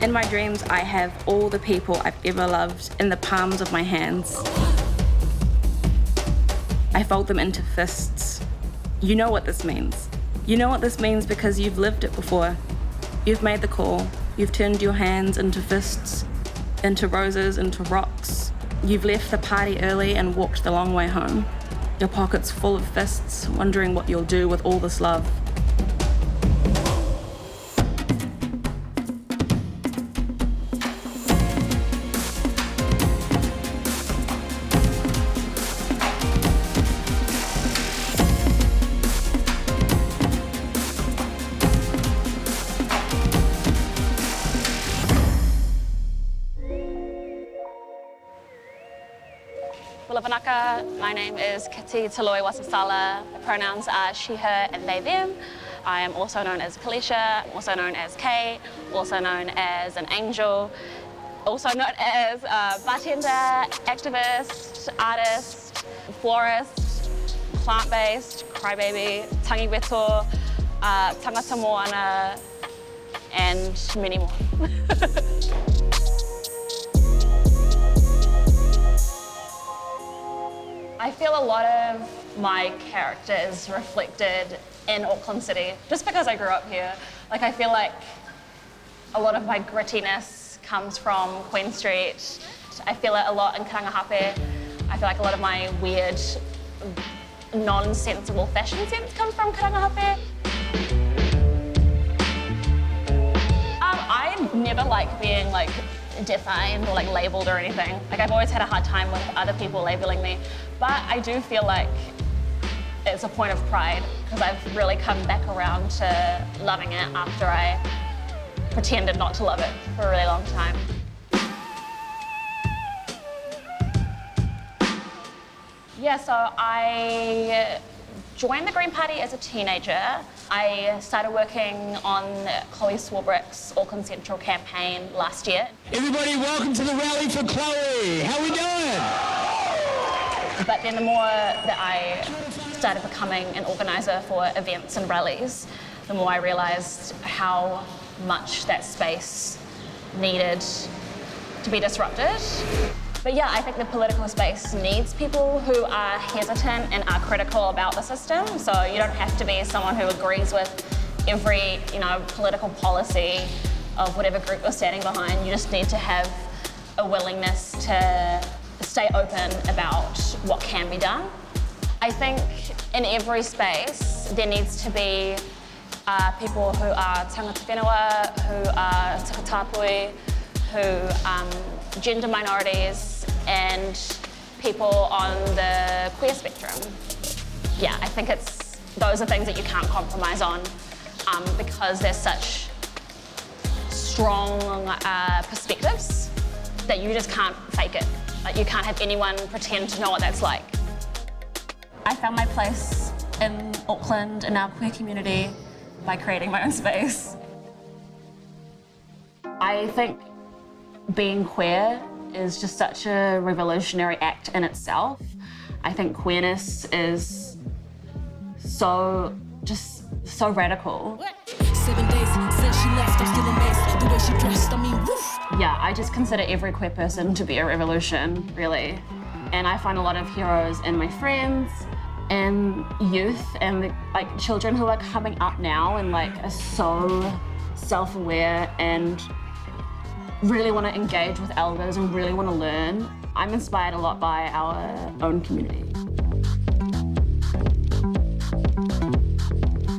In my dreams, I have all the people I've ever loved in the palms of my hands. I fold them into fists. You know what this means. You know what this means because you've lived it before. You've made the call. You've turned your hands into fists, into roses, into rocks. You've left the party early and walked the long way home. Your pockets full of fists, wondering what you'll do with all this love. My name is Kiti Taloi Wasasala. The pronouns are she, her, and they, them. I am also known as Kalisha, also known as Kay, also known as an angel, also known as bartender, activist, artist, florist, plant-based, crybaby, tangi weto, tangata moana, and many more. I feel a lot of my character is reflected in Auckland City, just because I grew up here. Like, I feel like a lot of my grittiness comes from Queen Street. I feel it a lot in Karangahape. I feel like a lot of my weird, non-sensible fashion sense comes from Karangahape. I never like being defined or labelled or anything. I've always had a hard time with other people labelling me, but I do feel like it's a point of pride because I've really come back around to loving it after I pretended not to love it for a really long time. Yeah, so I joined the Green Party as a teenager. I started working on Chloe Swarbrick's Auckland Central campaign last year. Everybody, welcome to the rally for Chloe. How we doing? But then the more that I started becoming an organiser for events and rallies, the more I realised how much that space needed to be disrupted. But yeah, I think the political space needs people who are hesitant and are critical about the system. So you don't have to be someone who agrees with every, political policy of whatever group you're standing behind. You just need to have a willingness to stay open about what can be done. I think in every space there needs to be people who are tangata whenua, who are takatapui, who gender minorities, and people on the queer spectrum. Yeah, I think those are things that you can't compromise on because there's such strong perspectives that you just can't fake it. You can't have anyone pretend to know what that's like. I found my place in Auckland in our queer community by creating my own space. I think being queer is just such a revolutionary act in itself. I think queerness is so radical. 7 days since she left, I'm still amazed. The way she dressed, woof. Yeah, I just consider every queer person to be a revolution, really. And I find a lot of heroes in my friends and youth and children who are coming up now and are so self-aware and really want to engage with elders and really want to learn. I'm inspired a lot by our own community.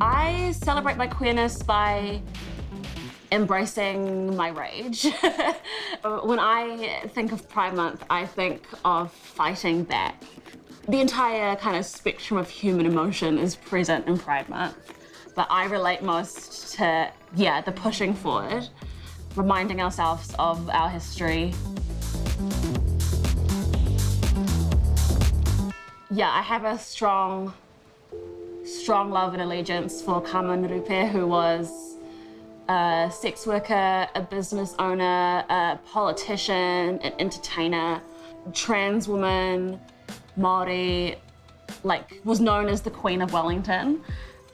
I celebrate my queerness by embracing my rage. When I think of Pride Month, I think of fighting back. The entire kind of spectrum of human emotion is present in Pride Month, but I relate most to, the pushing forward, reminding ourselves of our history. Yeah, I have a strong love and allegiance for Carmen Rupe, who was a sex worker, a business owner, a politician, an entertainer, trans woman, Māori, was known as the Queen of Wellington.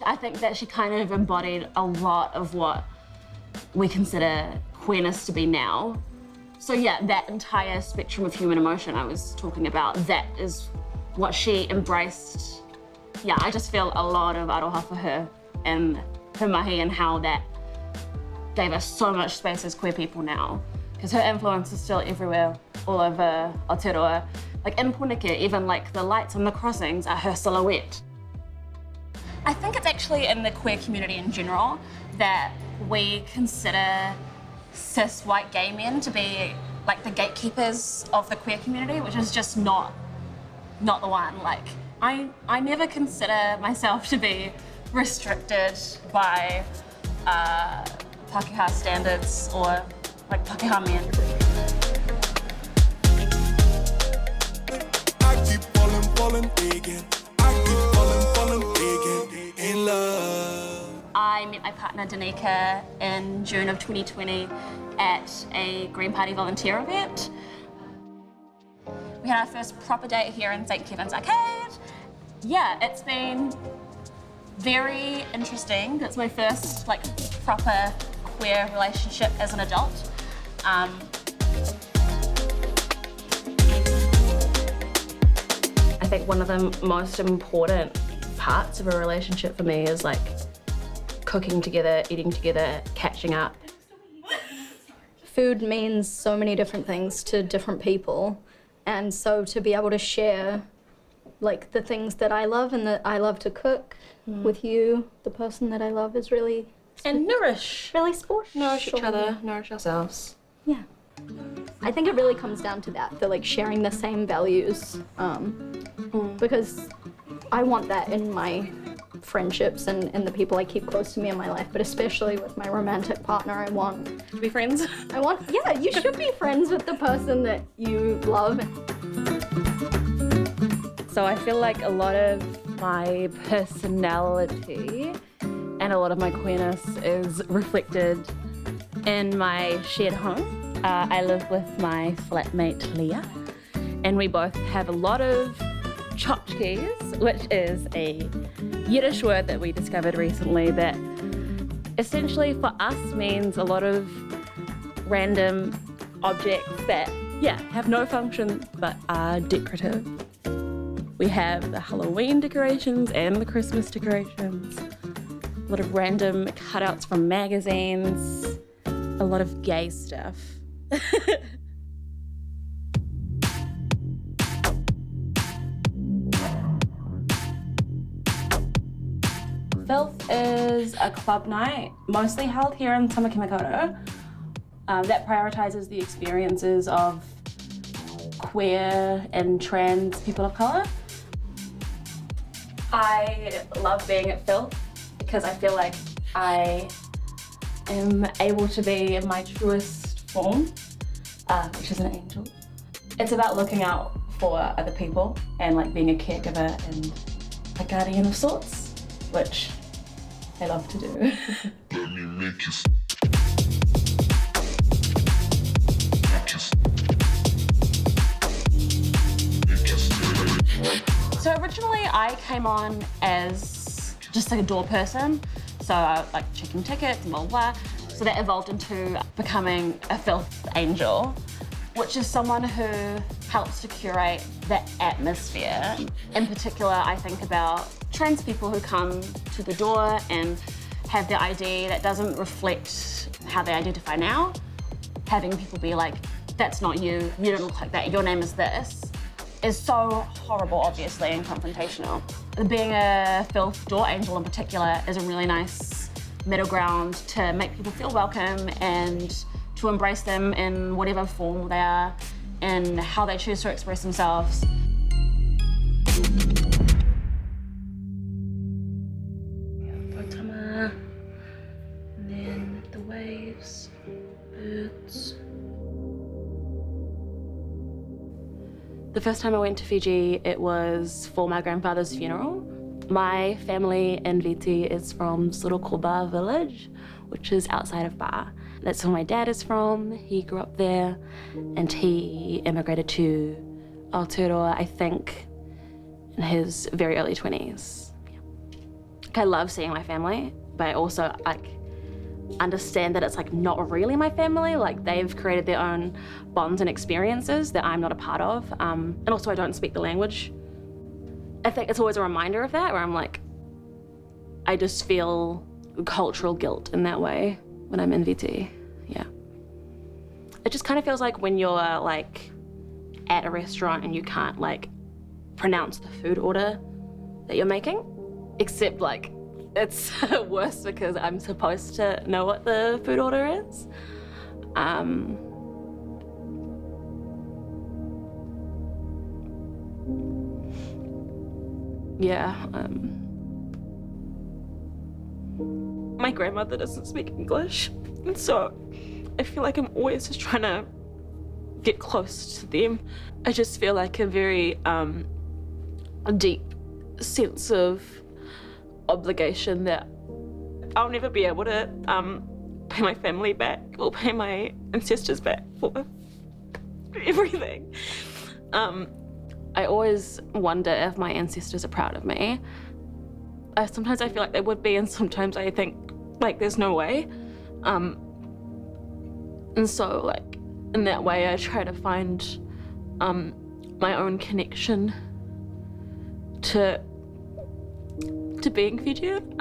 I think that she kind of embodied a lot of what we consider queerness to be now. So yeah, that entire spectrum of human emotion I was talking about, that is what she embraced. Yeah, I just feel a lot of aroha for her and her mahi, and how that gave us so much space as queer people now. Because her influence is still everywhere, all over Aotearoa. Like in Puneke, even like the lights on the crossings are her silhouette. I think it's actually in the queer community in general that we consider cis white gay men to be like the gatekeepers of the queer community, which is just not the one. Like I never consider myself to be restricted by Pakeha standards or like Pakeha men. I keep falling again. I keep falling again in love. I met my partner Danica in June of 2020 at a Green Party volunteer event. We had our first proper date here in St. Kevin's Arcade. Yeah, it's been very interesting. It's my first like proper queer relationship as an adult. I think one of the most important parts of a relationship for me is like cooking together, eating together, catching up. Food means so many different things to different people, and so to be able to share like the things that I love and that I love to cook with you, the person that I love, is really And nourish. really special. Nourish each other, nourish ourselves. Yeah. I think it really comes down to that, the like sharing the same values, because I want that in my friendships and the people I keep close to me in my life, but especially with my romantic partner, I want To be friends. yeah, you should be friends with the person that you love. So I feel like a lot of my personality and a lot of my queerness is reflected in my shared home. I live with my flatmate Leah, and we both have a lot of tchotchkes, which is a Yiddish word that we discovered recently that essentially for us means a lot of random objects that, yeah, have no function but are decorative. We have the Halloween decorations and the Christmas decorations, a lot of random cutouts from magazines, a lot of gay stuff. FILTH is a club night, mostly held here in Tamakimikoto, that prioritises the experiences of queer and trans people of colour. I love being at FILTH because I feel like I am able to be in my truest form, which is an angel. It's about looking out for other people and like being a caregiver and a guardian of sorts, which I love to do. Let me make you. So originally I came on as just like a door person, so like checking tickets and blah, blah, blah. So that evolved into becoming a FILTH angel, which is someone who helps to curate the atmosphere. In particular, I think about trans people who come to the door and have their ID that doesn't reflect how they identify now. Having people be like, that's not you, you don't look like that, your name is this, is so horrible, obviously, and confrontational. Being a FILTH door angel in particular is a really nice middle ground to make people feel welcome and to embrace them in whatever form they are and how they choose to express themselves. Gautama, and then the waves, birds. The first time I went to Fiji, it was for my grandfather's funeral. My family in Viti is from Surukoba village, which is outside of Ba. That's where my dad is from. He grew up there and he immigrated to Aotearoa, I think, in his very early 20s. Yeah. I love seeing my family, but I also understand that it's like not really my family. Like they've created their own bonds and experiences that I'm not a part of. And also I don't speak the language. I think it's always a reminder of that, where I'm like, I just feel cultural guilt in that way when I'm in VT, yeah. It just kind of feels like when you're like at a restaurant and you can't like pronounce the food order that you're making, except like it's worse because I'm supposed to know what the food order is. My grandmother doesn't speak English, and so I feel like I'm always just trying to get close to them. I just feel like a very deep sense of obligation that I'll never be able to pay my family back or pay my ancestors back for everything. I always wonder if my ancestors are proud of me. Sometimes I feel like they would be, and sometimes I think like there's no way. And so like in that way I try to find my own connection to being Fijian.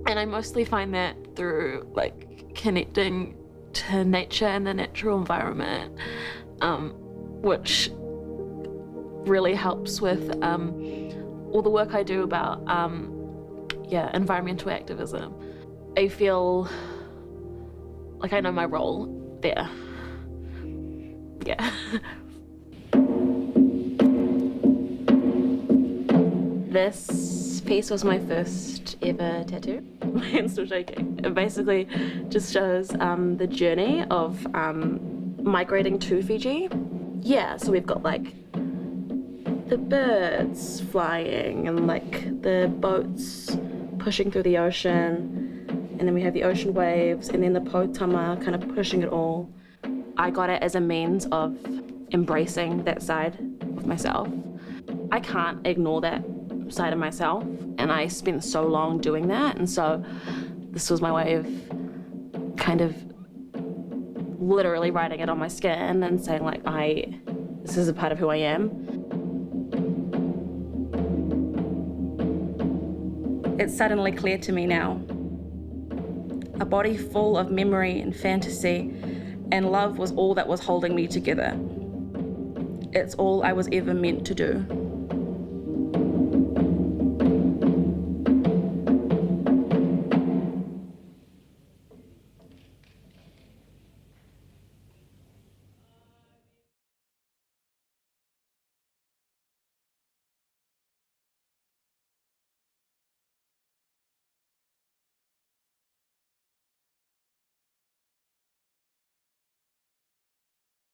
And I mostly find that through like connecting to nature and the natural environment, which really helps with all the work I do about environmental activism. I feel like I know my role there. Yeah. This piece was my first ever tattoo. My hand's still shaking. It basically just shows the journey of migrating to Fiji. Yeah, so we've got like the birds flying and like the boats pushing through the ocean, and then we have the ocean waves, and then the potama kind of pushing it all. I got it as a means of embracing that side of myself. I can't ignore that side of myself, and I spent so long doing that, and so this was my way of kind of literally writing it on my skin and saying like, this is a part of who I am. It's suddenly clear to me now. A body full of memory and fantasy, and love was all that was holding me together. It's all I was ever meant to do.